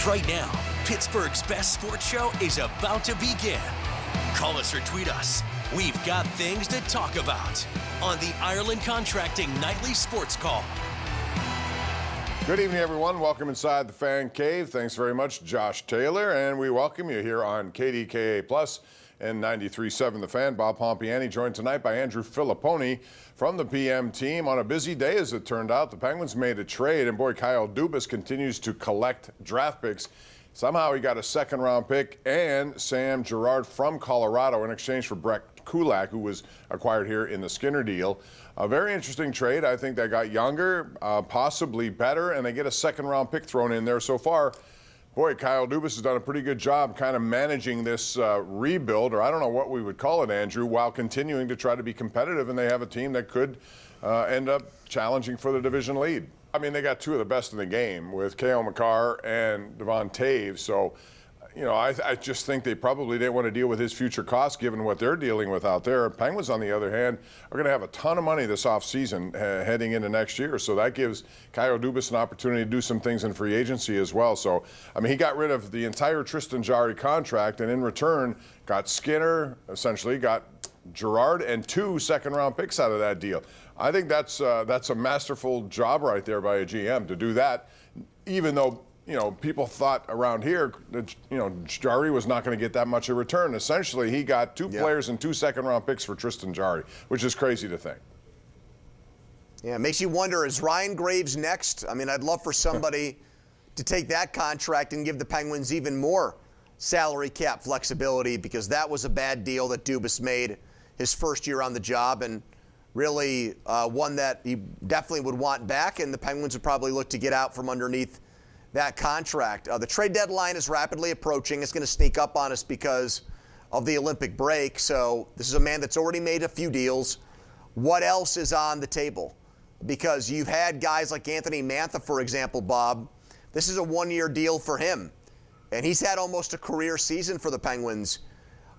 Right now, Pittsburgh's best sports show is about to begin. Call us or tweet us. We've got things to talk about on the Ireland Contracting Nightly Sports Call. Good evening, everyone. Welcome inside the Fan Cave. Thanks very much, Josh Taylor. And we welcome you here on KDKA Plus and 93.7 The Fan. Bob Pompeani joined tonight by Andrew Fillipponi from the PM team. On a busy day, as it turned out, the Penguins made a trade, and boy, Kyle Dubas continues to collect draft picks. Somehow he got a second-round pick and Sam Girard from Colorado in exchange for Brett Kulak, who was acquired here in the Skinner deal. A very interesting trade. I think they got younger, possibly better, and they get a second-round pick thrown in there so far. Boy, Kyle Dubas has done a pretty good job kind of managing this rebuild, or I don't know what we would call it, Andrew, while continuing to try to be competitive, and they have a team that could end up challenging for the division lead. I mean, they got two of the best in the game with Cale Makar and Devon Taves, so you know, I just think they probably didn't want to deal with his future costs given what they're dealing with out there. Penguins, on the other hand, are going to have a ton of money this offseason heading into next year. So that gives Kyle Dubas an opportunity to do some things in free agency as well. So, I mean, he got rid of the entire Tristan Jarry contract and in return got Skinner, essentially, got Girard and 2 second-round picks out of that deal. I think that's a masterful job right there by a GM to do that, even though, you know, people thought around here that, you know, Jarry was not going to get that much in return. Essentially, he got 2 players and 2 second-round picks for Tristan Jarry, which is crazy to think. Yeah, it makes you wonder, is Ryan Graves next? I mean, I'd love for somebody to take that contract and give the Penguins even more salary cap flexibility, because that was a bad deal that Dubas made his first year on the job, and really one that he definitely would want back, and the Penguins would probably look to get out from underneath that contract. The trade deadline is rapidly approaching. It's going to sneak up on us because of the Olympic break. So this is a man that's already made a few deals. What else is on the table? Because you've had guys like Anthony Mantha, for example, Bob. This is a 1-year deal for him. And he's had almost a career season for the Penguins.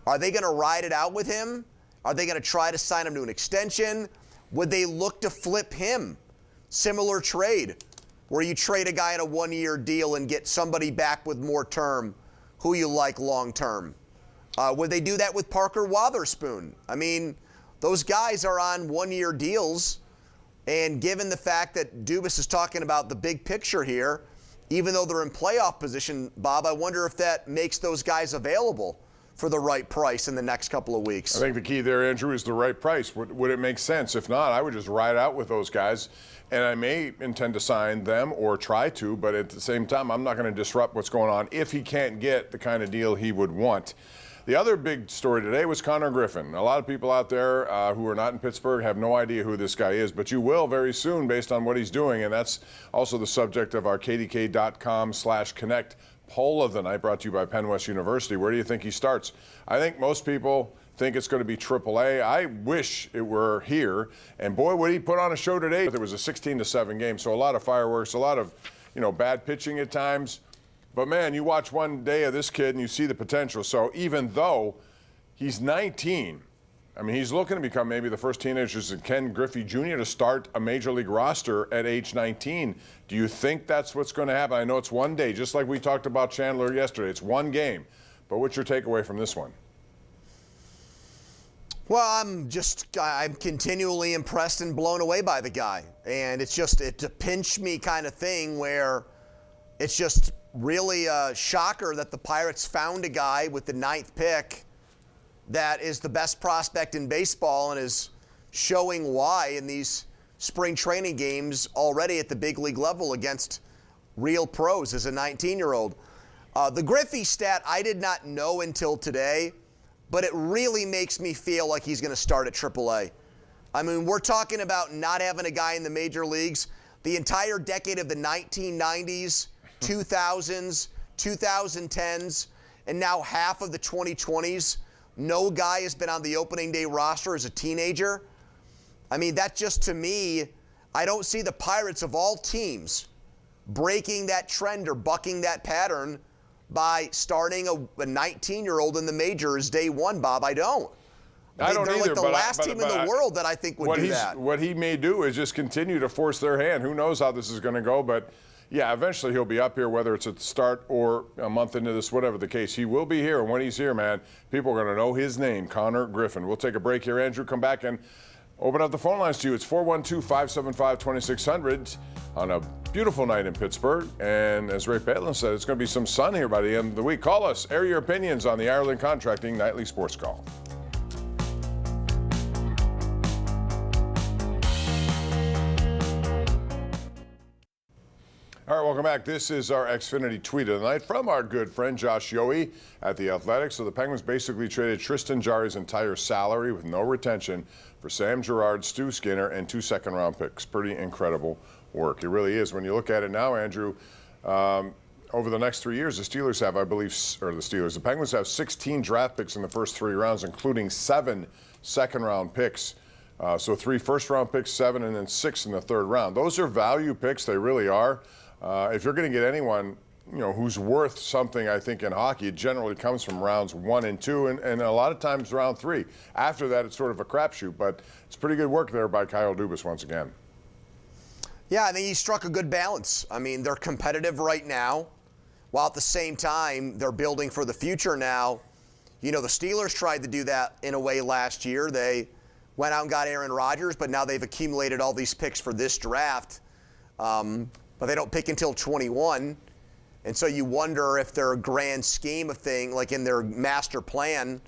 Are they going to ride it out with him? Are they going to try to sign him to an extension? Would they look to flip him? Similar trade, where you trade a guy in a 1-year deal and get somebody back with more term who you like long term. Would they do that with Parker Wotherspoon? I mean, those guys are on 1-year deals, and given the fact that Dubas is talking about the big picture here, even though they're in playoff position, Bob, I wonder if that makes those guys available for the right price in the next couple of weeks. I think the key there, Andrew, is the right price. Would it make sense? If not, I would just ride out with those guys, and I may intend to sign them or try to, but at the same time, I'm not going to disrupt what's going on if he can't get the kind of deal he would want. The other big story today was Connor Griffin. A lot of people out there who are not in Pittsburgh have no idea who this guy is, but you will very soon based on what he's doing, and that's also the subject of our KDK.com/connect poll of the night, brought to you by Penn West University. Where do you think he starts? I think most people think it's going to be AAA. I wish it were here. And boy, would he put on a show today. There was a 16-7 game, so a lot of fireworks, a lot of, you know, bad pitching at times. But man, you watch one day of this kid and you see the potential. So even though he's 19, I mean, he's looking to become maybe the first teenager since Ken Griffey Jr. to start a major league roster at age 19. Do you think that's what's going to happen? I know it's one day, just like we talked about Chandler yesterday. It's one game. But what's your takeaway from this one? Well, I'm continually impressed and blown away by the guy. And it's a pinch me kind of thing where it's just really a shocker that the Pirates found a guy with the 9th pick that is the best prospect in baseball and is showing why in these spring training games already at the big league level against real pros as a 19-year-old. The Griffey stat I did not know until today, but it really makes me feel like he's going to start at AAA. I mean, we're talking about not having a guy in the major leagues. The entire decade of the 1990s, 2000s, 2010s, and now half of the 2020s, no guy has been on the opening day roster as a teenager. I mean, that just, to me, I don't see the Pirates of all teams breaking that trend or bucking that pattern by starting a 19-year-old in the majors day one, Bob. I don't. I don't They're either, like the last team in the world that I think would do that. What he may do is just continue to force their hand. Who knows how this is going to go, but Yeah, eventually he'll be up here, whether it's at the start or a month into this, whatever the case. He will be here, and when he's here, man, people are going to know his name, Connor Griffin. We'll take a break here, Andrew. Come back and open up the phone lines to you. It's 412-575-2600 on a beautiful night in Pittsburgh. And as Ray Palin said, it's going to be some sun here by the end of the week. Call us. Air your opinions on the Ireland Contracting Nightly Sports Call. All right, welcome back. This is our Xfinity tweet of the night from our good friend Josh Yohe at the Athletics. So the Penguins basically traded Tristan Jarry's entire salary with no retention for Sam Girard, Stu Skinner, and 2 second-round picks. Pretty incredible work. It really is. When you look at it now, Andrew, over the next 3 years, the Steelers have, I believe, the Penguins have 16 draft picks in the first 3 rounds, including 7 second-round picks. So 3 first-round picks, 7, and then 6 in the third round. Those are value picks. They really are. If you're going to get anyone, who's worth something, I think, in hockey, it generally comes from rounds 1 and 2, and a lot of times round 3. After that, it's sort of a crapshoot, but it's pretty good work there by Kyle Dubas once again. Yeah, I think he struck a good balance. I mean, they're competitive right now, while at the same time, they're building for the future now. The Steelers tried to do that in a way last year. They went out and got Aaron Rodgers, but now they've accumulated all these picks for this draft. But they don't pick until 21. And so you wonder if their grand scheme of things, like in their master plan,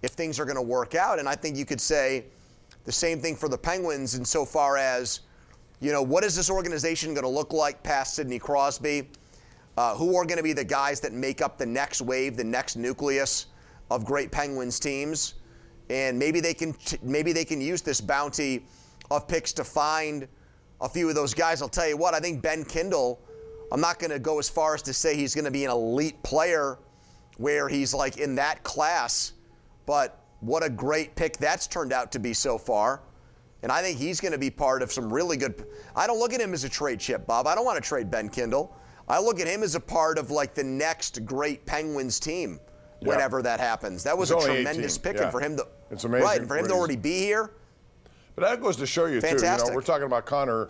if things are going to work out. And I think you could say the same thing for the Penguins insofar as, what is this organization going to look like past Sidney Crosby? Who are going to be the guys that make up the next wave, the next nucleus of great Penguins teams? And maybe they can use this bounty of picks to find a few of those guys. I'll tell you what, I think Ben Kindle, I'm not going to go as far as to say he's going to be an elite player where he's like in that class, but what a great pick that's turned out to be so far. And I think he's going to be part of some really good. I don't look at him as a trade chip, Bob. I don't want to trade Ben Kindle. I look at him as a part of like the next great Penguins team whenever that happens. That was a tremendous pick, and for him to it's amazing, right, and for him to already be here. But that goes to show you, fantastic. Too, we're talking about Connor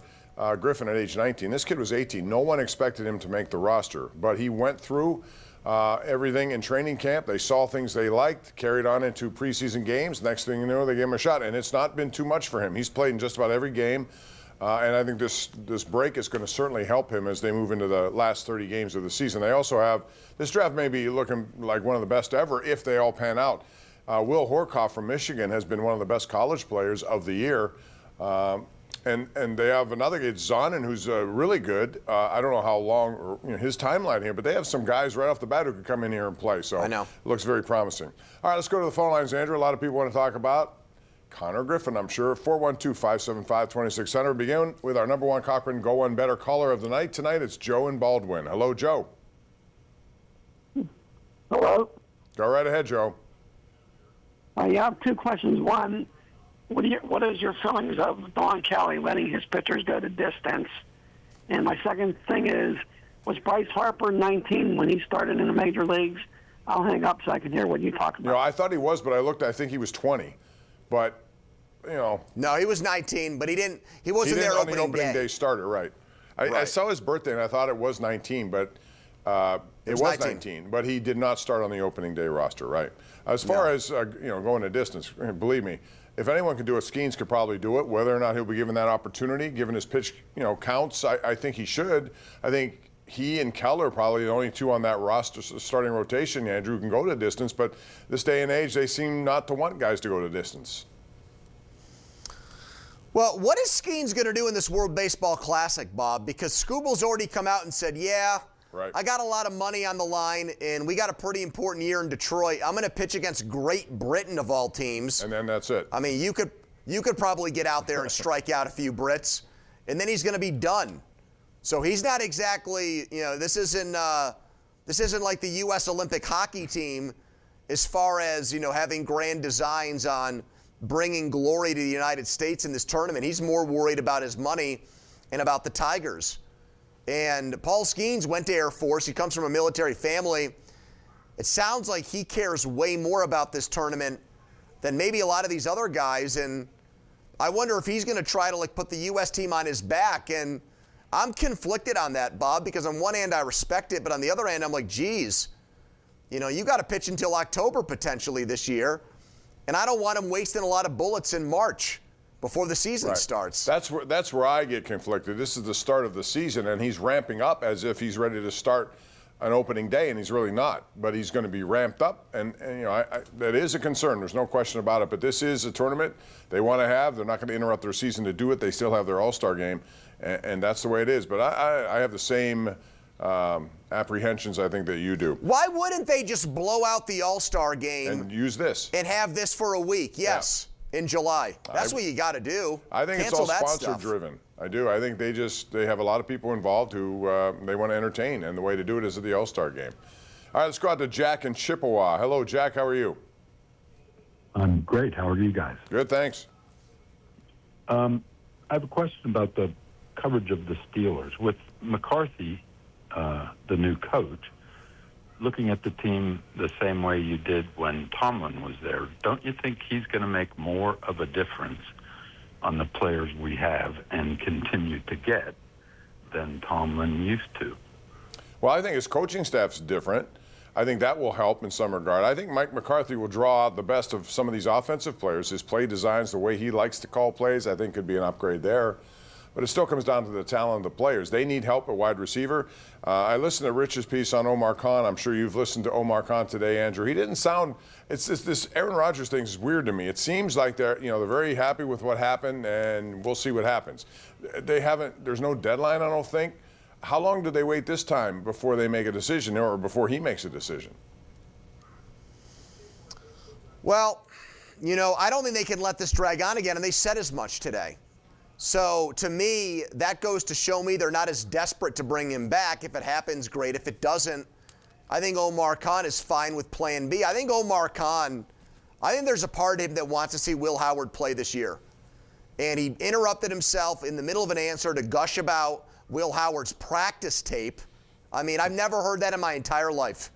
Griffin at age 19. This kid was 18. No one expected him to make the roster, but he went through everything in training camp. They saw things they liked, carried on into preseason games. Next thing you know, they gave him a shot, and it's not been too much for him. He's played in just about every game, and I think this break is going to certainly help him as they move into the last 30 games of the season. They also have, this draft may be looking like one of the best ever if they all pan out. Will Horkoff from Michigan has been one of the best college players of the year. And they have another kid, Zonin, who's really good. I don't know how long or his timeline here, but they have some guys right off the bat who could come in here and play. So I know. It looks very promising. All right, let's go to the phone lines, Andrew. A lot of people want to talk about Connor Griffin, I'm sure. 412-575-2600. Begin with our number one Cochrane Go One Better caller of the night. Tonight it's Joe in Baldwin. Hello, Joe. Hello. Go right ahead, Joe. I have 2 questions. One, what is your feelings of Don Kelly letting his pitchers go the distance? And my second thing is, was Bryce Harper 19 when he started in the major leagues? I'll hang up so I can hear what you talk about. I thought he was, but I think he was 20. But, No, he was 19, but he wasn't there on the opening day starter, right. I saw his birthday, and I thought it was 19, but it was 19. But he did not start on the opening day roster, right. As far as going a distance, believe me, if anyone can do it, Skeens could probably do it. Whether or not he'll be given that opportunity, given his pitch counts, I think he should. I think he and Keller are probably the only 2 on that roster starting rotation, Andrew, who can go to distance. But this day and age, they seem not to want guys to go to distance. Well, what is Skeens going to do in this World Baseball Classic, Bob? Because Skubal's already come out and said, right. I got a lot of money on the line, and we got a pretty important year in Detroit. I'm going to pitch against Great Britain of all teams. And then that's it. I mean, you could probably get out there and strike out a few Brits, and then he's going to be done. So he's not exactly, this isn't like the U.S. Olympic hockey team as far as, having grand designs on bringing glory to the United States in this tournament. He's more worried about his money and about the Tigers. And Paul Skeens went to Air Force. He comes from a military family. It sounds like he cares way more about this tournament than maybe a lot of these other guys. And I wonder if he's going to try to put the U.S. team on his back. And I'm conflicted on that, Bob, because on one hand I respect it, but on the other hand I'm like, geez, you got to pitch until October potentially this year, and I don't want him wasting a lot of bullets in March before the season starts. That's where I get conflicted. This is the start of the season, and he's ramping up as if he's ready to start an opening day, and he's really not. But he's going to be ramped up, and that is a concern. There's no question about it. But this is a tournament they want to have. They're not going to interrupt their season to do it. They still have their All-Star game, and that's the way it is. But I have the same apprehensions, I think, that you do. Why wouldn't they just blow out the All-Star game and use this and have this for a week? Yes. Yeah. In July. That's what you got to do. I think Cancel it's all sponsor-driven. I do. I think they have a lot of people involved who they want to entertain, and the way to do it is at the All-Star game. All right, let's go out to Jack in Chippewa. Hello, Jack. How are you? I'm great. How are you guys? Good, thanks. I have a question about the coverage of the Steelers. With McCarthy, the new coach, looking at the team the same way you did when Tomlin was there, don't you think he's going to make more of a difference on the players we have and continue to get than Tomlin used to? Well, I think his coaching staff's different. I think that will help in some regard. I think Mike McCarthy will draw out the best of some of these offensive players. His play designs, the way he likes to call plays, I think could be an upgrade there. But it still comes down to the talent of the players. They need help at wide receiver. I listened to Rich's piece on Omar Khan. I'm sure you've listened to Omar Khan today, Andrew. He didn't sound. It's this Aaron Rodgers thing is weird to me. It seems like they're very happy with what happened, and we'll see what happens. They haven't. There's no deadline, I don't think. How long do they wait this time before they make a decision, or before he makes a decision? Well, I don't think they can let this drag on again, and they said as much today. So, to me, that goes to show me they're not as desperate to bring him back. If it happens, great. If it doesn't, I think Omar Khan is fine with plan B. I think there's a part of him that wants to see Will Howard play this year. And he interrupted himself in the middle of an answer to gush about Will Howard's practice tape. I mean, I've never heard that in my entire life,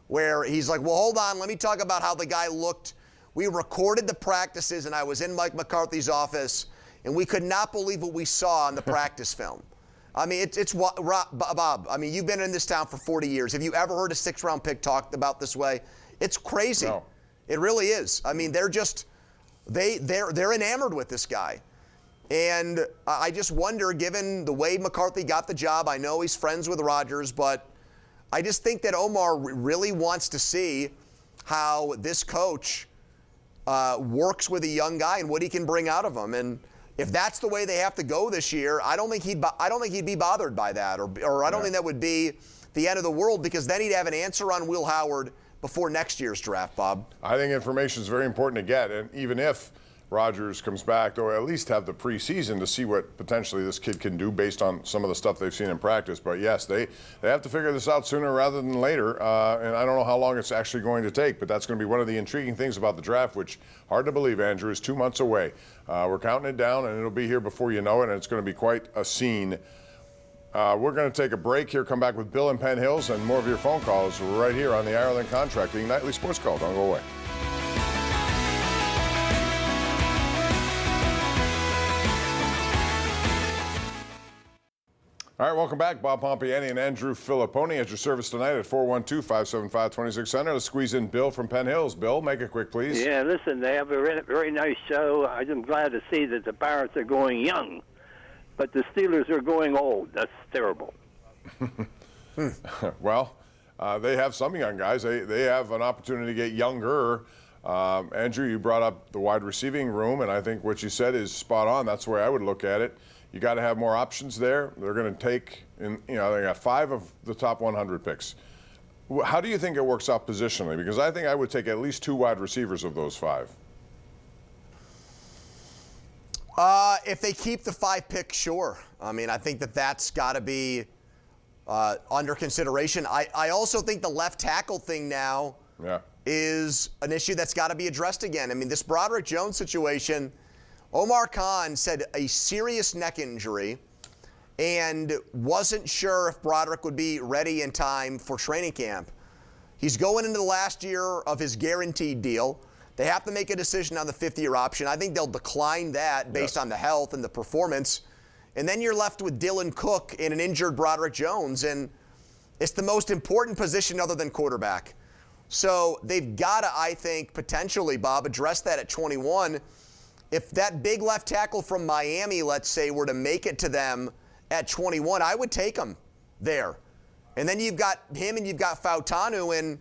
where he's like, well, hold on, let me talk about how the guy looked. We recorded the practices, and I was in Mike McCarthy's office, and we could not believe what we saw on the practice film. I mean, it's Bob, I mean, you've been in this town for 40 years. Have you ever heard a sixth-round pick talked about this way? It's crazy. No. It really is. I mean, they're enamored with this guy. And I just wonder, given the way McCarthy got the job, I know he's friends with Rodgers, but I just think that Omar really wants to see how this coach works with a young guy and what he can bring out of him. And if that's the way they have to go this year, I don't think he'd be bothered by that, or I don't think that would be the end of the world, because then he'd have an answer on Will Howard before next year's draft, Bob. I think information is very important to get, and even if Rodgers comes back, they'll at least have the preseason to see what potentially this kid can do based on some of the stuff they've seen in practice. But yes, they have to figure this out sooner rather than later, and I don't know how long it's actually going to take, but that's going to be one of the intriguing things about the draft, which, hard to believe, Andrew, is 2 months away. We're counting it down, and it'll be here before you know it, and it's going to be quite a scene. We're going to take a break here, come back with Bill in Penn Hills, and more of your phone calls right here on the Ireland Contracting Nightly Sports Call. Don't go away. All right, welcome back. Bob Pompeani and Andrew Fillipponi at your service tonight at 412-575-2600. Let's squeeze in Bill from Penn Hills. Bill, make it quick, please. Yeah, listen, they have a very nice show. I'm glad to see that the Pirates are going young, but the Steelers are going old. That's terrible. Well, they have some young guys. They have an opportunity to get younger. Andrew, you brought up the wide receiving room, and I think what you said is spot on. That's the way I would look at it. You got to have more options there. They're going to take, they got 5 of the top 100 picks. How do you think it works out positionally? Because I think I would take at least 2 wide receivers of those 5. If they keep the 5 picks, sure. I mean, I think that's got to be under consideration. I also think the left tackle thing now is an issue that's got to be addressed again. I mean, this Broderick Jones situation, Omar Khan said a serious neck injury and wasn't sure if Broderick would be ready in time for training camp. He's going into the last year of his guaranteed deal. They have to make a decision on the 5th-year option. I think they'll decline that based on the health and the performance. And then you're left with Dylan Cook and an injured Broderick Jones, and it's the most important position other than quarterback. So they've got to, I think, potentially, Bob, address that at 21. If that big left tackle from Miami, let's say, were to make it to them at 21, I would take him there. And then you've got him and you've got Fautanu, and,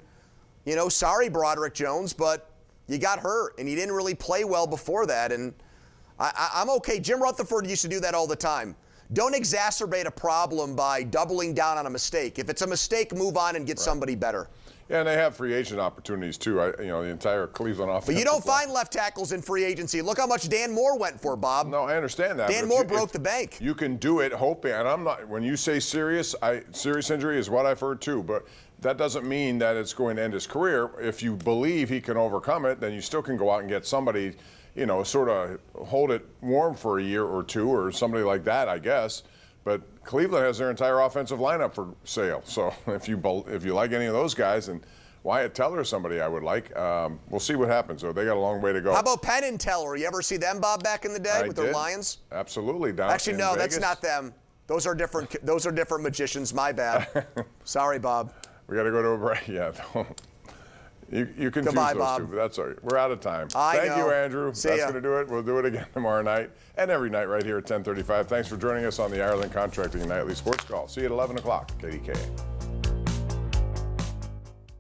you know, sorry, Broderick Jones, but you got hurt, and you didn't really play well before that. And I'm okay. Jim Rutherford used to do that all the time. Don't exacerbate a problem by doubling down on a mistake. If it's a mistake, move on and get somebody better. Yeah, and they have free agent opportunities too. You know, the entire Cleveland offense. But you don't find left tackles in free agency. Look how much Dan Moore went for, Bob. No, I understand that. Dan Moore broke the bank. You can do it hoping, and I'm not. When you say serious injury is what I've heard too. But that doesn't mean that it's going to end his career. If you believe he can overcome it, then you still can go out and get somebody, you know, sort of hold it warm for a year or two, or somebody like that, I guess. But Cleveland has their entire offensive lineup for sale. So if you like any of those guys, and Wyatt Teller is somebody I would like. We'll see what happens. So they got a long way to go. How about Penn and Teller? You ever see them, Bob, back in the day with their Lions? Absolutely. Actually, no, Vegas. that's not them. Those are different. Those are different magicians. My bad. Sorry, Bob. We got to go to a break. Yeah. You confuse Goodbye, those Bob. two, but that's all right. We're out of time. Thank you, Andrew. See that's ya. going to do it. We'll do it again tomorrow night and every night right here at 10:35. Thanks for joining us on the Ireland Contracting Nightly Sports Call. See you at 11 o'clock, KDKA.